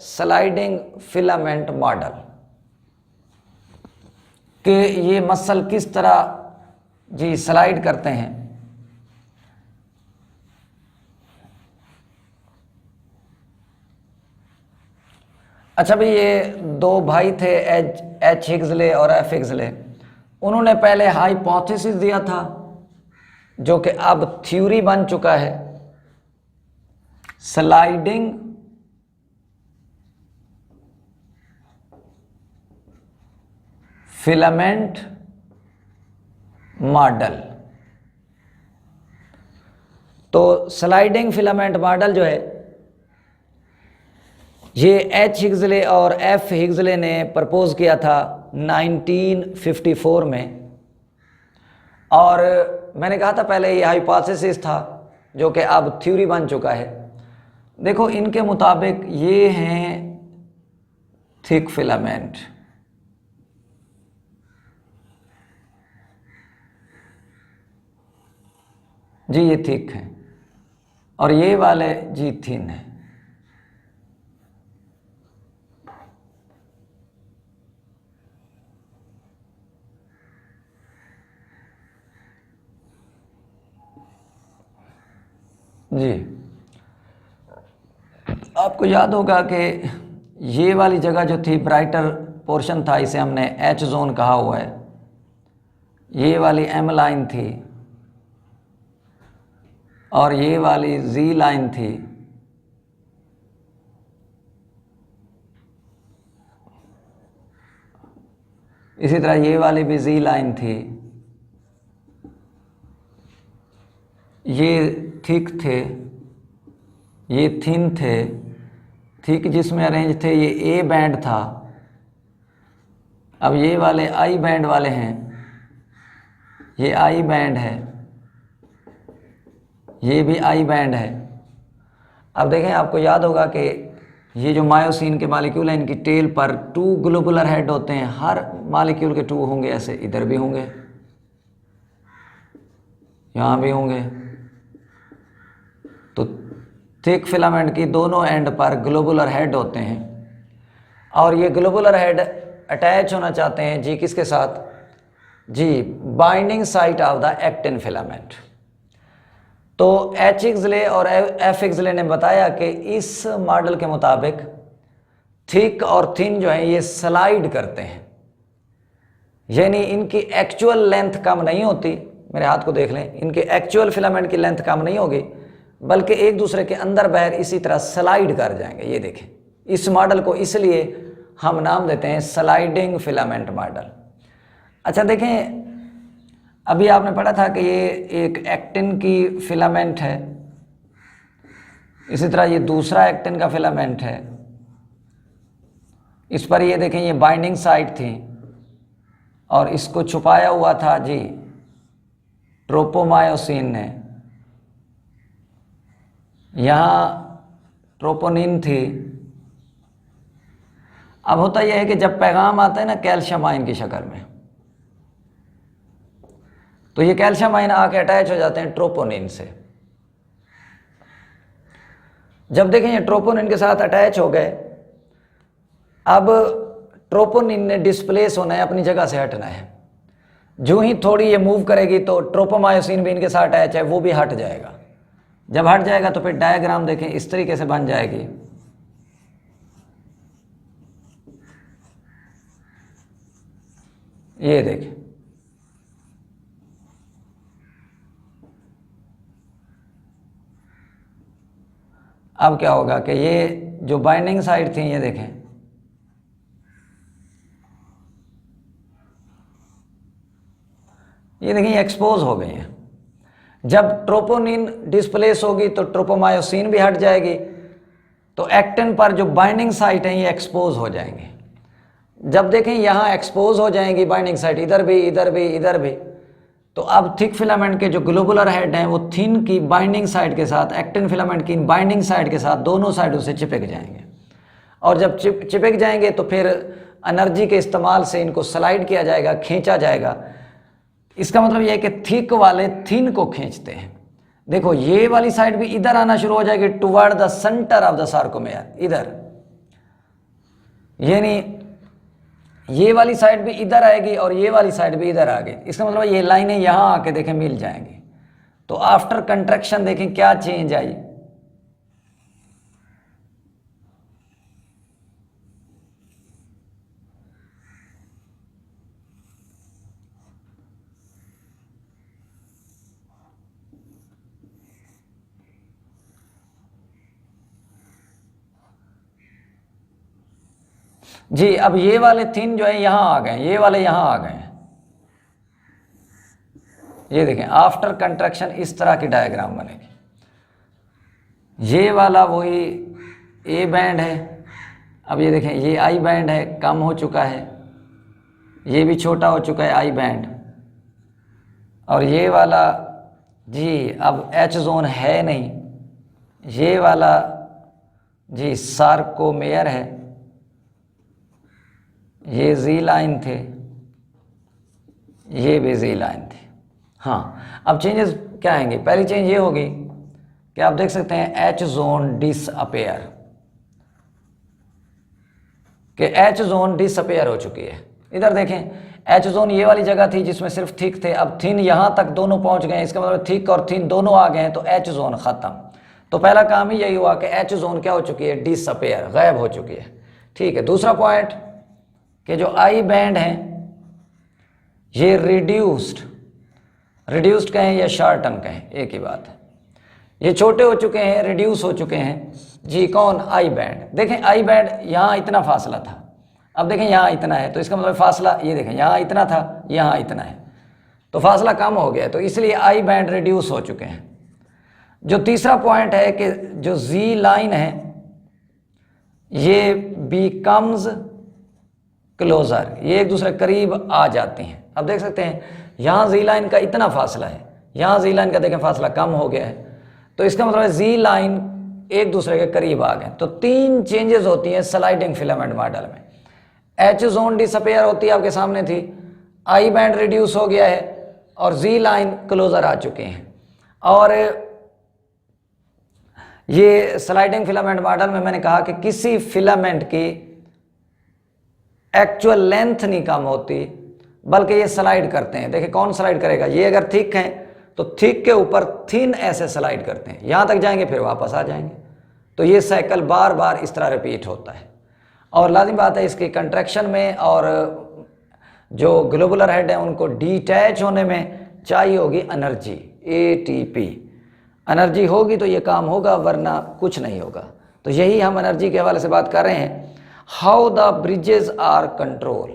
Sliding filament model कि ये muscle किस तरह जी स्लाइड करते हैं। अच्छा भाई, ये दो भाई थे एच हिग्सले और एफ हिग्सले। उन्होंने पहले हाइपोथेसिस दिया था जो कि अब थ्योरी बन चुका है, स्लाइडिंग फिलामेंट मॉडल। तो स्लाइडिंग फिलामेंट मॉडल जो है ये एच हिग्सले और एफ हिग्सले ने प्रपोज किया था 1954 में। और मैंने कहा था पहले ये हाइपोथेसिस था जो कि अब थ्योरी बन चुका है। देखो इनके मुताबिक ये हैं थिक फिलामेंट, जी ये थिक है, और ये वाले जी थिन है। जी आपको याद होगा कि ये वाली जगह जो थी ब्राइटर पोर्शन था, इसे हमने एच जोन कहा हुआ है। ये वाली एम लाइन थी और ये वाली जी लाइन थी। इसी तरह ये वाली भी जी लाइन थी। ये थिक थे, ये थिन थे। थिक जिसमें अरेंज थे ये ए बैंड था। अब ये वाले आई बैंड वाले हैं, ये आई बैंड है, ये भी आई बैंड है। अब देखें, आपको याद होगा कि ये जो मायोसिन के मालिक्यूल हैं इनकी टेल पर 2 ग्लोबुलर हेड होते हैं। हर मालिक्यूल के 2 होंगे, ऐसे इधर भी होंगे, यहाँ भी होंगे। तो थिक फिलामेंट की दोनों एंड पर ग्लोबुलर हेड होते हैं और ये ग्लोबुलर हेड अटैच होना चाहते हैं जी किसके साथ, G binding site of the actin filament. तो एच हिग्सले और एफ हिग्सले ने बताया कि इस मॉडल के मुताबिक थिक और थिन जो है ये स्लाइड करते हैं, यानी इनकी एक्चुअल लेंथ कम नहीं होती। मेरे हाथ को देख लें, इनके एक्चुअल फिलामेंट की लेंथ कम नहीं होगी, बल्कि एक दूसरे के अंदर बाहर इसी तरह स्लाइड कर जाएंगे। ये देखें, इस मॉडल को इसलिए हम नाम देते हैं स्लाइडिंग फिलामेंट मॉडल। अच्छा देखें, अभी आपने पढ़ा था कि ये एक एक्टिन की फिलामेंट है, इसी तरह ये दूसरा एक्टिन का फिलामेंट है। इस पर ये देखें, ये बाइंडिंग साइट थी और इसको छुपाया हुआ था जी ट्रोपोमायोसिन ने। यहाँ ट्रोपोनिन थी। अब होता यह है कि जब पैगाम आता है ना कैल्शियम आयन की शक्ल में, तो ये कैल्शियम आयन आके अटैच हो जाते हैं ट्रोपोनिन से। जब देखें ये ट्रोपोनिन के साथ अटैच हो गए, अब ट्रोपोनिन ने डिस्प्लेस होना है, अपनी जगह से हटना है। जो ही थोड़ी ये मूव करेगी तो ट्रोपोमायोसिन भी इनके साथ अटैच है, वो भी हट जाएगा। जब हट जाएगा तो फिर डायग्राम देखें इस तरीके से बन जाएगी। ये देखें, अब क्या होगा कि ये जो बाइंडिंग साइड थी, ये देखें, ये देखिए एक्सपोज हो गई हैं। जब ट्रोपोनिन डिस्प्लेस होगी तो ट्रोपोमायोसिन भी हट जाएगी, तो एक्टिन पर जो बाइंडिंग साइट है ये एक्सपोज हो जाएंगे। जब देखें यहाँ एक्सपोज हो जाएंगी बाइंडिंग साइट, इधर भी इधर भी इधर भी, तो अब थिक फिलामेंट के जो ग्लोबुलर हेड हैं वो थिन की बाइंडिंग साइड के साथ, एक्टिन फिलामेंट की बाइंडिंग साइड के साथ दोनों साइडों से चिपक जाएंगे। और जब चिपक जाएंगे तो फिर एनर्जी के इस्तेमाल से इनको स्लाइड किया जाएगा, खींचा जाएगा। इसका मतलब यह है कि थिक वाले थिन को खींचते हैं। देखो ये वाली साइड भी इधर आना शुरू हो जाएगी toward the centre of the sarcomere, इधर यानी ये वाली साइड भी इधर आएगी और ये वाली साइड भी इधर आ गई। इसका मतलब ये लाइनें यहाँ आके देखें मिल जाएंगी। तो आफ्टर कंट्रैक्शन देखें क्या चेंज आई। जी अब ये वाले थिन जो है यहां आ गए, ये वाले यहां आ गए। ये देखें आफ्टर कंट्रैक्शन इस तरह की डायग्राम बनेगी। ये वाला वही ए बैंड है। अब ये देखें ये आई बैंड है, कम हो चुका है, ये भी छोटा हो चुका है आई बैंड। और ये वाला जी अब एच जोन है नहीं, ये वाला जी सार्कोमेयर है, ये जी लाइन थे, ये भी जी लाइन थे। हाँ अब चेंजेस क्या आएंगे। पहली चेंज ये होगी कि आप देख सकते हैं एच जोन डिसअपेयर, कि एच जोन डिसअपेयर हो चुकी है। इधर देखें एच जोन ये वाली जगह थी जिसमें सिर्फ थिक थे, अब थिन यहां तक दोनों पहुंच गए। इसका मतलब थिक और थिन दोनों आ गए हैं, तो एच जोन खत्म। तो पहला काम ही यही हुआ कि एच जोन क्या हो चुकी है, डिसअपेयर, गायब हो चुकी है। ठीक है, दूसरा पॉइंट कि जो आई बैंड है ये रिड्यूस्ड कहें या शार्टन कहें एक ही बात है। ये छोटे हो चुके हैं, रिड्यूस हो चुके हैं जी। कौन? I band. देखें आई बैंड यहाँ इतना फासला था, अब देखें यहाँ इतना है, तो इसका मतलब फासला ये देखें यहाँ इतना था, यहाँ इतना है, तो फासला कम हो गया, तो इसलिए आई बैंड रिड्यूस हो चुके हैं। जो तीसरा पॉइंट है कि जो जी लाइन है ये बिकम्स क्लोजर, ये एक दूसरे करीब आ जाती हैं। अब देख सकते हैं यहाँ जी लाइन का इतना फासला है, यहाँ जी लाइन का देखें फासला कम हो गया है, तो इसका मतलब है जी लाइन एक दूसरे के करीब आ गए। तो तीन चेंजेस होती हैं स्लाइडिंग फिलामेंट मॉडल में। एच जोन डिसअपेयर होती है, आपके सामने थी, आई बैंड रिड्यूस हो गया है और जी लाइन क्लोजर आ चुके हैं। और ये स्लाइडिंग फिलामेंट मॉडल में मैंने कहा कि किसी फिलामेंट की एक्चुअल लेंथ नहीं कम होती, बल्कि ये स्लाइड करते हैं। देखिए कौन स्लाइड करेगा, ये अगर थिक है तो थिक के ऊपर थिन ऐसे स्लाइड करते हैं, यहां तक जाएंगे फिर वापस आ जाएंगे। तो ये साइकिल बार बार इस तरह रिपीट होता है। और लाजिम बात है इसकी कंट्रैक्शन में, और जो ग्लोबुलर हेड है उनको डिटैच होने में चाहिए होगी एनर्जी, एटीपी। एनर्जी होगी तो ये काम होगा, वरना कुछ नहीं होगा। तो यही हम एनर्जी के हवाले से बात कर रहे हैं। How the bridges are control,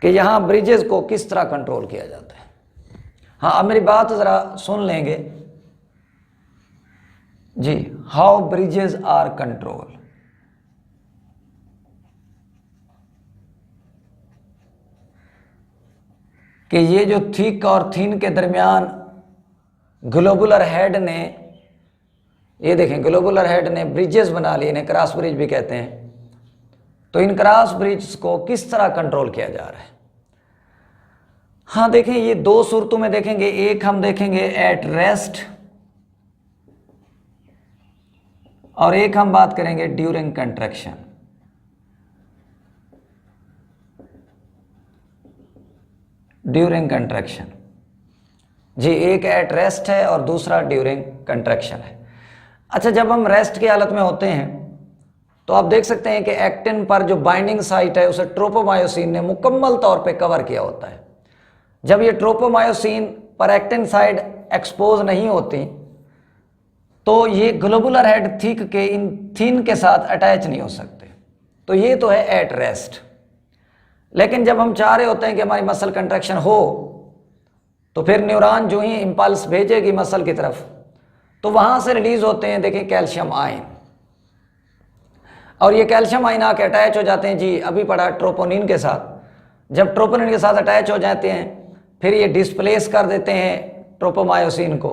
कि यहाँ ब्रिजेस को किस तरह कंट्रोल किया जाता है। हाँ अब मेरी बात ज़रा सुन लेंगे जी। हाउ ब्रिजेस आर कंट्रोल, कि ये जो थिक और थिन के दरमियान ग्लोबुलर हेड ने, ये देखें ग्लोबुलर हेड ने ब्रिजेस बना लिए, इन्हें क्रॉस ब्रिज भी कहते हैं। तो इन क्रॉस ब्रिज को किस तरह कंट्रोल किया जा रहा है। हाँ देखें ये दो सूरतों में देखेंगे, एक हम देखेंगे एट रेस्ट और एक हम बात करेंगे ड्यूरिंग कंट्रैक्शन। ड्यूरिंग कंट्रैक्शन जी, एक एट रेस्ट है और दूसरा ड्यूरिंग कंट्रैक्शन है। अच्छा जब हम रेस्ट की हालत में होते हैं तो आप देख सकते हैं कि एक्टिन पर जो बाइंडिंग साइट है उसे ट्रोपोमायोसिन ने मुकम्मल तौर पे कवर किया होता है। जब ये ट्रोपोमायोसिन पर एक्टिन साइड एक्सपोज नहीं होती तो ये ग्लोबुलर हेड थिक के इन थिन के साथ अटैच नहीं हो सकते। तो ये तो है एट रेस्ट। लेकिन जब हम चाह रहे होते हैं कि हमारी मसल कंट्रैक्शन हो, तो फिर न्यूरॉन जो ही इंपल्स भेजेगी मसल की तरफ, तो वहां से रिलीज होते हैं देखिए कैल्शियम आयन, और ये कैल्शियम आयन आके अटैच हो जाते हैं जी, अभी पढ़ा ट्रोपोनिन के साथ। जब ट्रोपोनिन के साथ अटैच हो जाते हैं फिर ये डिस्प्लेस कर देते हैं ट्रोपोमायोसिन को,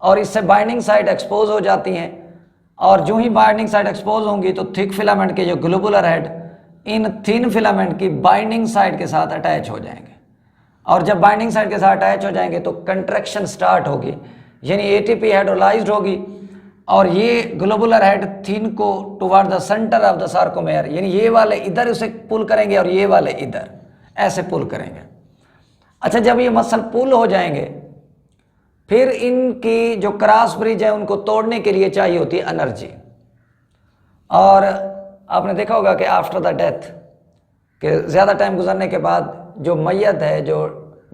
और इससे बाइंडिंग साइट एक्सपोज हो जाती हैं। और जो ही बाइंडिंग साइट एक्सपोज होंगी तो थिक फिलामेंट के जो globular head in thin filament की बाइंडिंग साइट के साथ अटैच हो जाएंगे, और जब बाइंडिंग साइट के साथ अटैच हो जाएंगे तो कंट्रैक्शन स्टार्ट होगी, यानी एटीपी हाइड्रोलाइज्ड होगी और ये ग्लोबुलर हेड थिन को toward the centre of the sarcomere, यानी ये वाले इधर उसे पुल करेंगे और ये वाले इधर ऐसे पुल करेंगे। अच्छा, जब ये मसल पुल हो जाएंगे फिर इनकी जो क्रॉस ब्रिज है उनको तोड़ने के लिए चाहिए होती है एनर्जी। और आपने देखा होगा कि आफ्टर द डेथ कि ज़्यादा टाइम गुजरने के बाद जो मैयत है, जो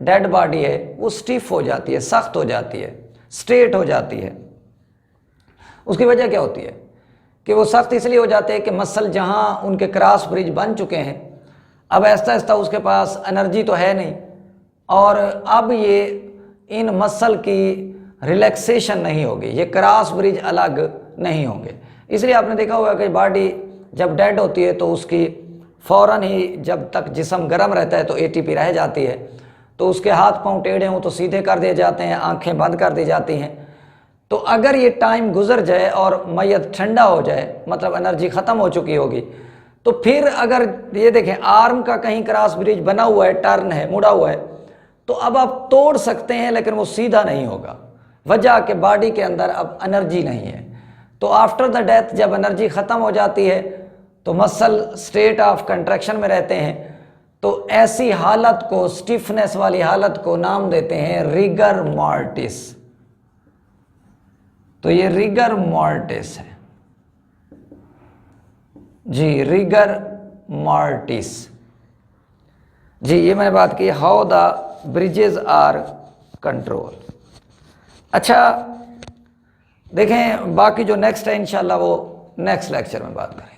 डेड बॉडी है, वो स्टिफ हो जाती है, सख्त हो जाती है, स्ट्रेट हो जाती है। उसकी वजह क्या होती है कि वो सख्त इसलिए हो जाते हैं कि मसल जहाँ उनके क्रॉस ब्रिज बन चुके हैं, अब आहिस्ता आहिस्ता उसके पास एनर्जी तो है नहीं, और अब ये इन मसल की रिलैक्सेशन नहीं होगी, ये क्रॉस ब्रिज अलग नहीं होंगे। इसलिए आपने देखा होगा कि बॉडी जब डेड होती है तो उसकी फ़ौरन ही, जब तक जिस्म गर्म रहता है तो एटीपी रह जाती है, तो उसके हाथ पांव टेढ़े हों तो सीधे कर दिए जाते हैं, आंखें बंद कर दी जाती हैं। तो अगर ये टाइम गुजर जाए और मैयत ठंडा हो जाए, मतलब एनर्जी ख़त्म हो चुकी होगी, तो फिर अगर ये देखें आर्म का कहीं क्रॉस ब्रिज बना हुआ है, टर्न है, मुड़ा हुआ है, तो अब आप तोड़ सकते हैं लेकिन वो सीधा नहीं होगा, वजह के बॉडी के अंदर अब एनर्जी नहीं है। तो आफ्टर द डेथ जब एनर्जी ख़त्म हो जाती है तो मसल स्टेट ऑफ कंट्रैक्शन में रहते हैं, तो ऐसी हालत को, स्टिफनेस वाली हालत को नाम देते हैं रिगर मॉर्टिस। तो ये रिगर मॉर्टिस है जी, रिगर मॉर्टिस जी। ये मैंने बात की how the bridges are control. अच्छा देखें, बाकी जो नेक्स्ट है इंशाल्लाह वो नेक्स्ट लेक्चर में बात करें।